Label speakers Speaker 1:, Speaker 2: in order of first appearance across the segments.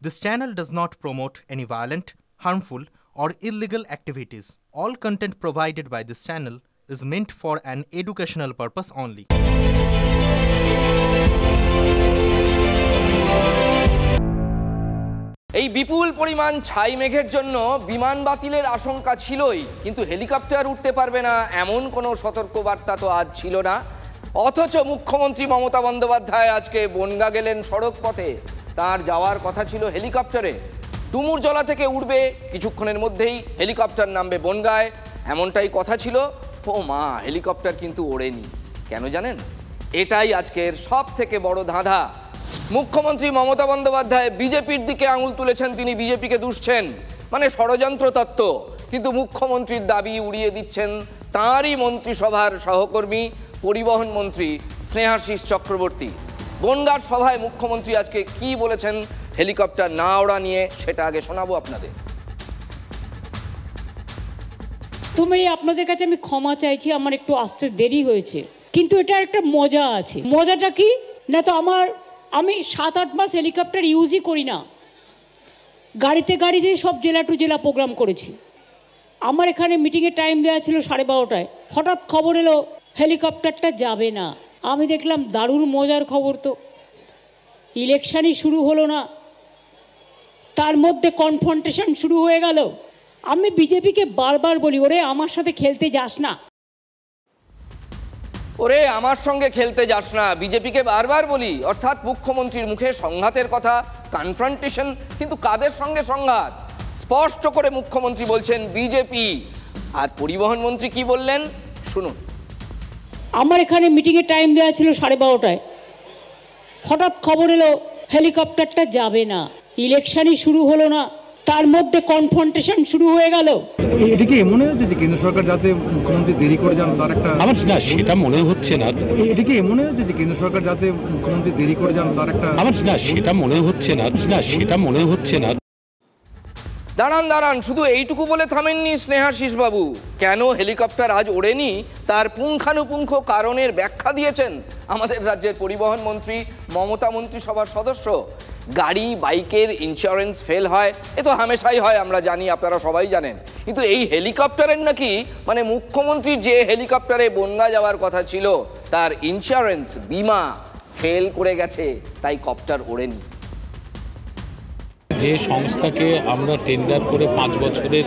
Speaker 1: This channel does not promote any violent, harmful, or illegal activities. All content provided by this channel is meant for an educational purpose only.
Speaker 2: এই বিপুল পরিমাণ ছাই মেঘের জন্য বিমান বাতিলের আশঙ্কা ছিলই, কিন্তু হেলিকপ্টার উঠতে পারবে না এমন কোনো সতর্কবার্তা তো আজ ছিল না। অথচ মুখ্যমন্ত্রী মমতা বন্দ্যোপাধ্যায় আজকে বনগাঁ গেলেন সড়ক পথে। তার যাওয়ার কথা ছিল হেলিকপ্টারে। ডুমুরজলা থেকে উঠবে, কিছুক্ষণের মধ্যেই হেলিকপ্টার নামবে বনগাঁয়, এমনটাই কথা ছিল। ও মা, হেলিকপ্টার কিন্তু ওড়েনি। কেন জানেন? এটাই আজকের সব থেকে বড় ধাঁধা। মুখ্যমন্ত্রী মমতা বন্দ্যোপাধ্যায় বিজেপির দিকে আঙুল তুলেছেন, তিনি বিজেপিকে দুষছেন, মানে ষড়যন্ত্র তত্ত্ব। কিন্তু মুখ্যমন্ত্রীর দাবি উড়িয়ে দিচ্ছেন তাঁরই মন্ত্রিসভার সহকর্মী পরিবহন মন্ত্রী স্নেহাশিস চক্রবর্তী। বনগাঁর সভায় মুখ্যমন্ত্রী আজকে কি বলেছেন হেলিকপ্টার না ওড়া নিয়ে, সেটা আগে শোনাবো আপনাদের।
Speaker 3: তুমি আপনাদের কাছে আমি ক্ষমা চাইছি, আমার একটু আসতে দেরি হয়েছে, কিন্তু এটার একটা মজা আছে। মজাটা কি না, তো আমি 7-8 মাস হেলিকপ্টার ইউজই করি না। গাড়িতে সব জেলা টু জেলা প্রোগ্রাম করেছি। আমার এখানে মিটিংয়ের টাইম দেওয়া ছিল 12:30টায়। হঠাৎ খবর এলো হেলিকপ্টারটা যাবে না। আমি দেখলাম দারুণ মজার খবর তো। ইলেকশনই শুরু হলো না, তার মধ্যে কনফ্রন্টেশন শুরু হয়ে গেল। আমি বিজেপিকে বারবার বলি, ওরে আমার সাথে খেলতে যাস না,
Speaker 2: ওরে আমার সঙ্গে খেলতে যাস না, বিজেপিকে বারবার বলি। অর্থাৎ মুখ্যমন্ত্রীর মুখে সংঘাতের কথা, কনফ্রন্টেশন, কিন্তু কাদের সঙ্গে সংঘাত? স্পষ্ট করে মুখ্যমন্ত্রী বলছেন বিজেপি। আর পরিবহন মন্ত্রী কি বললেন শুনুন।
Speaker 3: আমার এখানে মিটিংয়ের টাইম দেওয়া ছিল 12:30টায়। হঠাৎ খবর এলো হেলিকপ্টারটা যাবে না। ইলেকশনই শুরু হলো না, তার মধ্যে কনফ্রন্টেশন শুরু হয়ে গেল।
Speaker 4: এটা কি মনে হচ্ছে যে কেন্দ্র সরকার যাতে মুখ্যমন্ত্রী দেরি করে যান তার একটা?
Speaker 5: আমার না সেটা মনে হচ্ছে না।
Speaker 4: এটা কি মনে হচ্ছে যে কেন্দ্র সরকার যাতে মুখ্যমন্ত্রী দেরি করে যান তার একটা?
Speaker 5: আমার না সেটা মনে হচ্ছে না। সেটা মনে হচ্ছে না।
Speaker 2: দাঁড়ান, শুধু এইটুকু বলে থামেননি স্নেহাশিস বাবু। কেন হেলিকপ্টার আজ ওড়েনি তার পুঙ্খানুপুঙ্খ কারণের ব্যাখ্যা দিয়েছেন আমাদের রাজ্যের পরিবহন মন্ত্রী, মমতা মন্ত্রিসভার সদস্য। গাড়ি বাইকের ইন্স্যুরেন্স ফেল হয়, এ তো হামেশাই হয়, আমরা জানি, আপনারা সবাই জানেন। কিন্তু এই হেলিকপ্টারের নাকি, মানে মুখ্যমন্ত্রী যে হেলিকপ্টারে বনগাঁ যাওয়ার কথা ছিল তার ইন্স্যুরেন্স বিমা ফেল করে গেছে, তাই কপ্টার ওড়েনি।
Speaker 5: যে সংস্থাকে আমরা টেন্ডার করে 5 বছরের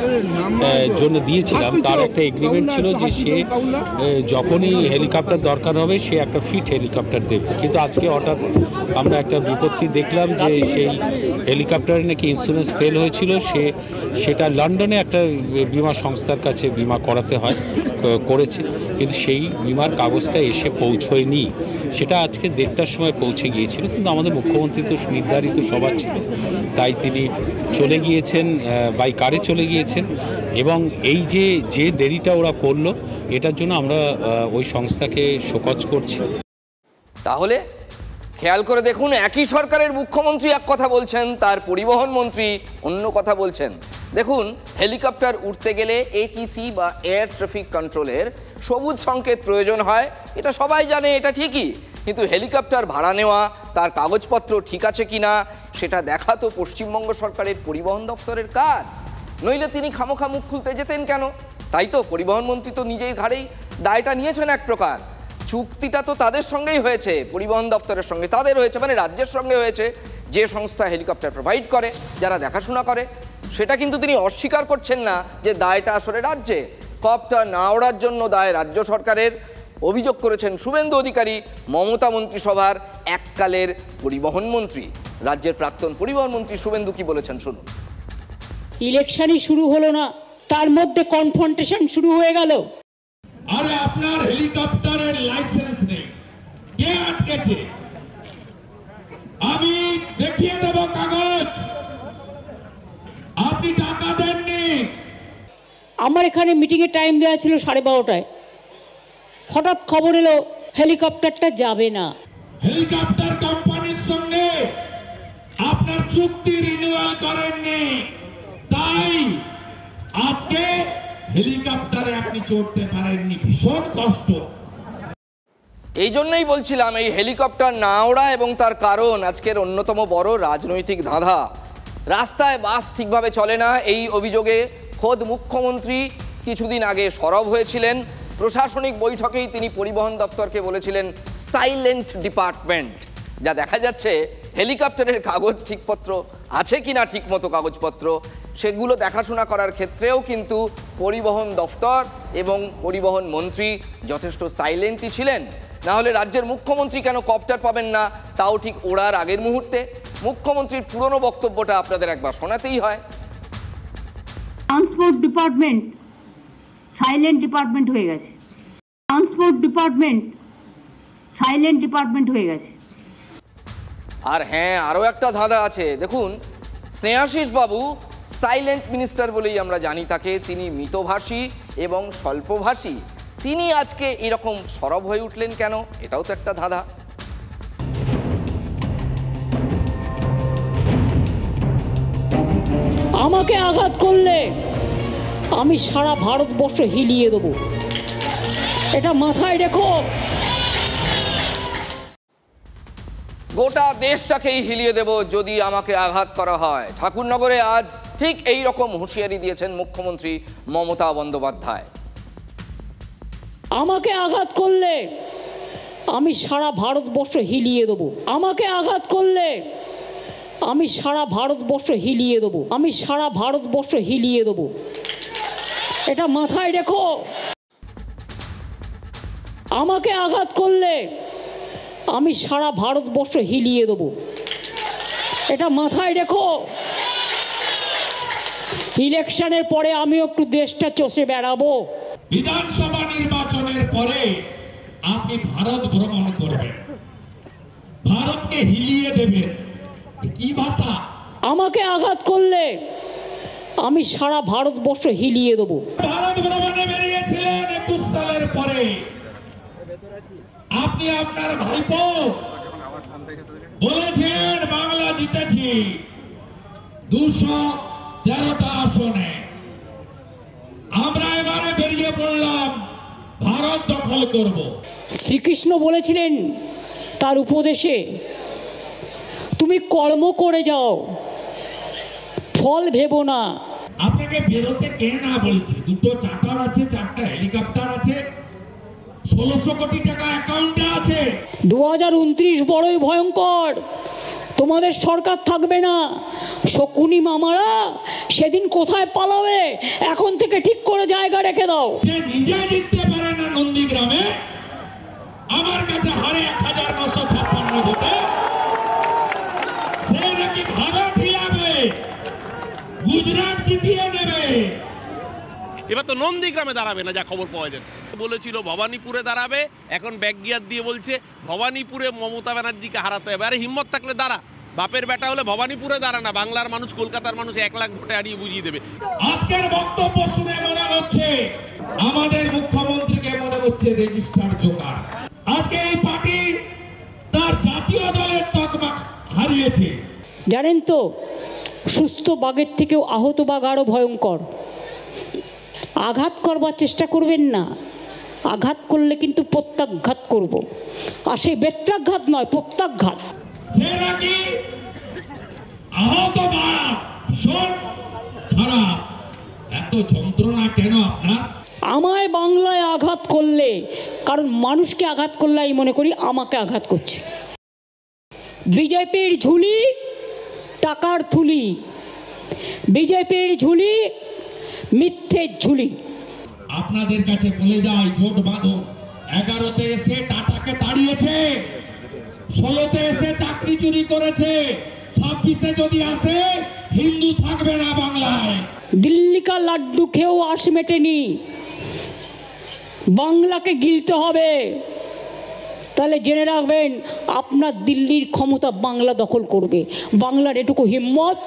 Speaker 5: জন্য দিয়েছিলাম, তার একটা এগ্রিমেন্ট ছিল যে সে যখনই হেলিকপ্টার দরকার হবে সে একটা ফিট হেলিকপ্টার দেবে। কিন্তু আজকে হঠাৎ আমরা একটা বিপত্তি দেখলাম যে সেই হেলিকপ্টারে নাকি ইন্স্যুরেন্স ফেল হয়েছিল। সেটা লন্ডনে একটা বিমা সংস্থার কাছে বিমা করাতে করেছে, কিন্তু সেই বিমার কাগজটা এসে পৌঁছয়নি। সেটা আজকে 1:30টার সময় পৌঁছে গিয়েছিল, কিন্তু আমাদের মুখ্যমন্ত্রী তো নির্ধারিত সভা ছিল, তাই তিনি চলে গিয়েছেন, বাই কারে চলে গিয়েছেন। এবং এই যে দেরিটা ওরা করলো, এটার জন্য আমরা ওই সংস্থাকে শোকজ করছি।
Speaker 2: তাহলে খেয়াল করে দেখুন, একই সরকারের মুখ্যমন্ত্রী এক কথা বলছেন, তার পরিবহন মন্ত্রী অন্য কথা বলছেন। দেখুন, হেলিকপ্টার উঠতে গেলে এটিসি বা এয়ার ট্রাফিক কন্ট্রোলের সবুজ সংকেত প্রয়োজন হয়, এটা সবাই জানে, এটা ঠিকই। কিন্তু হেলিকপ্টার ভাড়া নেওয়া, তার কাগজপত্র ঠিক আছে কিনা সেটা দেখা তো পশ্চিমবঙ্গ সরকারের পরিবহন দপ্তরের কাজ। নইলে তিনি খামোখা মুখ খুলতে যেতেন কেন? তাই তো পরিবহন মন্ত্রী তো নিজেই ঘাড়েই দায়টা নিয়েছেন এক প্রকার। চুক্তিটা তো তাদের সঙ্গেই হয়েছে, পরিবহন দপ্তরের সঙ্গে তাদের হয়েছে, মানে রাজ্যের সঙ্গে হয়েছে। যে সংস্থা হেলিকপ্টার প্রোভাইড করে, যারা দেখাশোনা করে, সেটা কিন্তু তিনি অস্বীকার করছেন না যে দায়টা আসলে রাজ্যে। কপ্টার না ওড়ার জন্য দায় রাজ্য সরকারের, অভিযোগ করেছেন শুভেন্দু অধিকারী, মমতা মন্ত্রিসভার এককালের পরিবহন মন্ত্রী। রাজ্যের প্রাক্তন পরিবহন মন্ত্রী শুভেন্দু কি বলেছেন শুনুন।
Speaker 3: ইলেকশনই শুরু হলো না, তার মধ্যে কনফ্রন্টেশন শুরু হয়ে গেল।
Speaker 6: আরে আপনার হেলিকপ্টারের লাইসেন্স নেই, কে আটকেছে? আমি দেখিয়ে দেব কাগজ, আপনি টাকা দেননি।
Speaker 3: আমার এখানে মিটিংয়ের টাইম দেওয়া ছিল 12:30টায়। হঠাৎ খবর এলো হেলিকপ্টারটা যাবে না।
Speaker 6: হেলিকপ্টার কোম্পানির সঙ্গে আপনার চুক্তি রিনিউয়াল করেননি, তাই আজকে হেলিকপ্টারে আপনি চড়তে পারেননি, ভীষণ কষ্ট।
Speaker 2: এই জন্যই বলছিলাম, এই হেলিকপ্টার না ওড়া এবং তার কারণ আজকের অন্যতম বড় রাজনৈতিক ধাঁধা। রাস্তায় বাস ঠিকভাবে চলে না, এই অভিযোগে খোদ মুখ্যমন্ত্রী কিছুদিন আগে সরব হয়েছিলেন। প্রশাসনিক বৈঠকেই তিনি পরিবহন দপ্তরকে বলেছিলেন সাইলেন্ট ডিপার্টমেন্ট। যা দেখা যাচ্ছে হেলিকপ্টারের কাগজ ঠিকপত্র আছে কিনা ঠিকমতো কাগজপত্র সেগুলো দেখাশোনা করার ক্ষেত্রেও কিন্তু পরিবহন দপ্তর এবং পরিবহন মন্ত্রী যথেষ্ট সাইলেন্টই ছিলেন। না হলে রাজ্যের মুখ্যমন্ত্রী কেন কপ্টার পাবেন না, তাও ঠিক ওড়ার আগের মুহূর্তে? মুখ্যমন্ত্রীর পুরনো বক্তব্যটা আপনাদের একবার শোনাতেই হয়।
Speaker 3: ট্রান্সপোর্ট ডিপার্টমেন্ট সাইলেন্ট ডিপার্টমেন্ট হয়ে গেছে। ট্রান্সপোর্ট ডিপার্টমেন্ট সাইলেন্ট ডিপার্টমেন্ট হয়ে গেছে।
Speaker 2: আর হ্যাঁ, আরও একটা ধাঁধা আছে। দেখুন, স্নেহাশিস বাবু সাইলেন্ট মিনিস্টার বলেই আমরা জানি তাকে। তিনি মিতভাষী এবং স্বল্পভাষী। তিনি আজকে এরকম সরব হয়ে উঠলেন কেন, এটাও তো একটা ধাঁধা।
Speaker 3: আমাকে আঘাত করলে আমি সারা ভারতবর্ষ হিলিয়ে দেবো, এটা মাথায় রেখো।
Speaker 2: গোটা দেশটাকেই হিলিয়ে দেব যদি আমাকে আঘাত করা হয়। ঠাকুরনগরে আজ ঠিক এই রকম হুঁশিয়ারি দিয়েছেন মুখ্যমন্ত্রী মমতা বন্দ্যোপাধ্যায়।
Speaker 3: আমাকে আঘাত করলে আমি সারা ভারতবর্ষ হিলিয়ে দেবো। আমাকে আঘাত করলে আমি সারা ভারতবর্ষ হিলিয়ে দেবো। আমি সারা ভারতবর্ষ হিলিয়ে দেবো, এটা মাথায় রেখো। আমাকে আঘাত করলে আমি সারা ভারতবর্ষ হিলিয়ে দেবো, এটা মাথায় রেখো। ইলেকশনের পরে আমি একটু দেশটা চষে বেড়াবো।
Speaker 6: বিধানসভা নির্বাচনের পরে আপনি ভারত ভ্রমণ করবেন, ভারতকে হিলিয়ে দেবেন। কি ভাষা?
Speaker 3: আমাকে আঘাত করলে আমি সারা ভারতবর্ষ হিলিয়ে দেবো।
Speaker 6: ভারত ভ্রমণে বেরিয়েছিলেন 21 সালের পরে। আপনি আপনার ভাইপো বলেছিলেন বাংলা জিতেছি 213টা আসনে। আমরা এবারে বেরিয়ে পড়লাম ভারত দখল করব।
Speaker 3: শ্রীকৃষ্ণ বলেছিলেন তার উপদেশে, তুমি কর্ম করে যাও, ফল ভেবো না।
Speaker 6: আপনাকে বেরোতে কে না বলছে? দুটো চার্টার আছে, 4টা হেলিকপ্টার আছে, 1600 কোটি টাকা অ্যাকাউন্টে আছে।
Speaker 3: 2029 বড়ই ভয়ঙ্কর, তোমাদের সরকার থাকবে না। শকুনি মামারা সেদিন কোথায় পালাবে, এখন থেকে ঠিক করে জায়গা রেখে দাও।
Speaker 6: যে নিজে জিততে পারে না নন্দীগ্রামে, আমার কাছে হারে 1956 ভোটে, সে নাকি ভারত হিলাবে, গুজরাট জিতিয়ে নেবে।
Speaker 7: এবার তো নন্দীগ্রামে দাঁড়াবে না, যা খবর পাওয়া যাচ্ছে। বলেছিল ভবানীপুরে দাঁড়াবে, এখন ব্যাক গিয়ার দিয়ে বলছে ভবানীপুরে মমতা ব্যানার্জিকে হারাতে হবে। আরে হিম্মত থাকলে দাঁড়া, বাপের বেটা হলে ভবানীপুরে দাঁড়া না। বাংলার মানুষ, কলকাতার মানুষ 1 লাখ ভোটে হারিয়ে বুঝিয়ে দেবে।
Speaker 6: আজকের বক্তব্য শুনে মনে হচ্ছে আমাদের মুখ্যমন্ত্রীকে মনে হচ্ছে রেজিস্টার জোকার। আজকে এই পার্টি তার জাতীয় দলের তকমা হারিয়েছে।
Speaker 3: জানেন তো, সুস্থ বাঘের থেকেও আহত বাঘ আরো ভয়ঙ্কর। আঘাত করবার চেষ্টা করবেন না, আঘাত করলে কিন্তু প্রত্যাঘাত করব। আর সেই বেত্রাঘাত নয়, প্রত্যাঘাত।
Speaker 6: সে নাকি আহত বাঘ ভীষণ খারাপ। এত যন্ত্রণা কেন আপনার?
Speaker 3: আমায় বাংলায় আঘাত করলে, কারণ মানুষকে আঘাত করলে আমি মনে করি আমাকে আঘাত করছে। বিজেপির ঝুলি টাকার থুলি, বিজেপির ঝুলি মিথ্যের ঝুলি।
Speaker 6: আপনাদের কাছে বলে যায় জোট বাঁধো। 11তে এসে টাটাকে তাড়িয়েছে, 16তে এসে চাকরি চুরি করেছে, 26-এ যদি আসে হিন্দু থাকবে না বাংলায়।
Speaker 3: দিল্লি কা লাড্ডু খেয়েও আশ মেটেনি, বাংলাকে গিলতে হবে। তাহলে জেনে রাখবেন, আপনার দিল্লির ক্ষমতা বাংলা দখল করবে। বাংলার এটুকু হিম্মত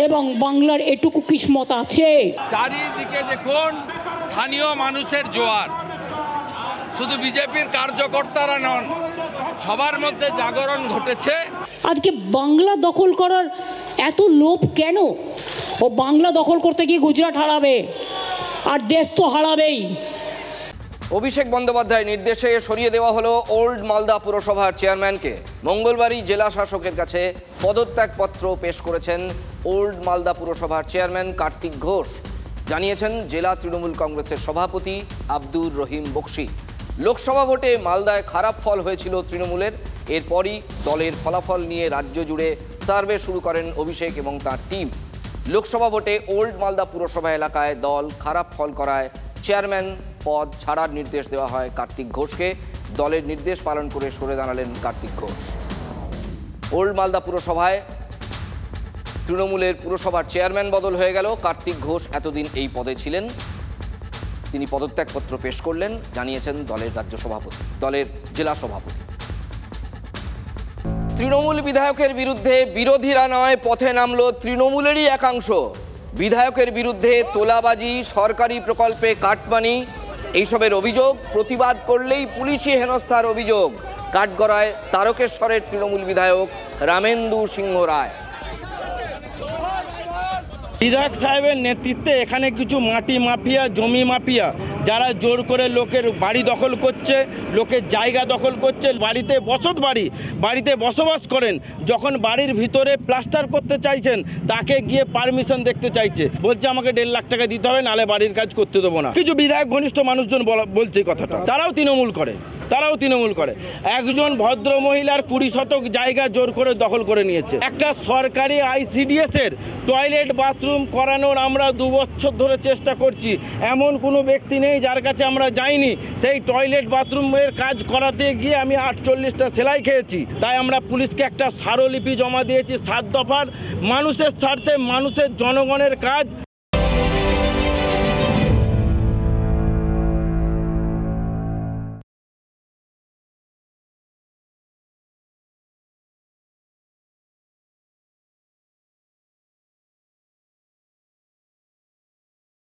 Speaker 3: এবং বাংলার এটুকু কিসমত আছে।
Speaker 8: চারিদিকে দেখুন স্থানীয় মানুষের জোয়ার, শুধু বিজেপির কার্যকর্তারা নন, সবার মধ্যে জাগরণ ঘটেছে।
Speaker 3: আজকে বাংলা দখল করার এত লোভ কেন? ও বাংলা দখল করতে গিয়ে গুজরাট হারাবে, আর দেশ তো হারাবেই।
Speaker 2: অভিষেক বন্দ্যোপাধ্যায়ের নির্দেশে সরিয়ে দেওয়া হলো ওল্ড মালদা পুরসভার চেয়ারম্যানকে। মঙ্গলবারই জেলা শাসকের কাছে পদত্যাগপত্র পেশ করেছেন ওল্ড মালদা পুরসভার চেয়ারম্যান কার্তিক ঘোষ, জানিয়েছেন জেলা তৃণমূল কংগ্রেসের সভাপতি আব্দুর রহিম বক্সি। লোকসভা ভোটে মালদায় খারাপ ফল হয়েছিল তৃণমূলের। এরপরই দলের ফলাফল নিয়ে রাজ্য জুড়ে সার্ভে শুরু করেন অভিষেক এবং তার টিম। লোকসভা ভোটে ওল্ড মালদা পুরসভা এলাকায় দল খারাপ ফল করায় চেয়ারম্যান পদ ছাড়ার নির্দেশ দেওয়া হয় কার্তিক ঘোষকে। দলের নির্দেশ পালন করে সরে দাঁড়ালেন কার্তিক ঘোষ। ওল্ড মালদা পুরসভায় তৃণমূলের পুরসভার চেয়ারম্যান বদল হয়ে গেল। কার্তিক ঘোষ এতদিন এই পদে ছিলেন। তিনি পদত্যাগপত্র পেশ করলেন, জানিয়েছেন দলের রাজ্য সভাপতি, দলের জেলা সভাপতি। তৃণমূল বিধায়কের বিরুদ্ধে বিরোধীরা নয়, পথে নামলো তৃণমূলেরই একাংশ। বিধায়কের বিরুদ্ধে তোলাবাজি, সরকারি প্রকল্পে কাটমানি এইসবের অভিযোগ। প্রতিবাদ করলেই পুলিশি হেনস্থার অভিযোগ। কাঠগড়ায় তারকেশ্বরের তৃণমূল বিধায়ক রামেন্দু সিংহ রায়।
Speaker 9: বিধায়ক সাহেবের নেতৃত্বে এখানে কিছু মাটি মাফিয়া, জমি মাফিয়া, যারা জোর করে লোকের বাড়ি দখল করছে, লোকের জায়গা দখল করছে, বাড়িতে বসবাস করেন, যখন বাড়ির ভিতরে প্লাস্টার করতে চাইছেন তাকে গিয়ে পারমিশন দেখতে চাইছে, বলছে আমাকে 1.5 লাখ টাকা দিতে হবে, নালে বাড়ির কাজ করতে দেবো না। কিছু বিধায়ক ঘনিষ্ঠ মানুষজন বলছে এই কথাটা, তারাও তৃণমূল করে। একজন ভদ্র মহিলার 20 শতক জায়গা জোর করে দখল করে নিয়েছে। একটা সরকারি ICDS এর টয়লেট বাথরুম করানোর আমরা 2 বছর ধরে চেষ্টা করছি। এমন কোনো ব্যক্তি নেই যার কাছে আমরা যাইনি। সেই টয়লেট বাথরুমের কাজ করাতে গিয়ে আমি 48টা সেলাই খেয়েছি। তাই আমরা পুলিশকে একটা স্মারকলিপি জমা দিয়েছি 7 দফার। মানুষের স্বার্থে, মানুষের জনগণের কাজ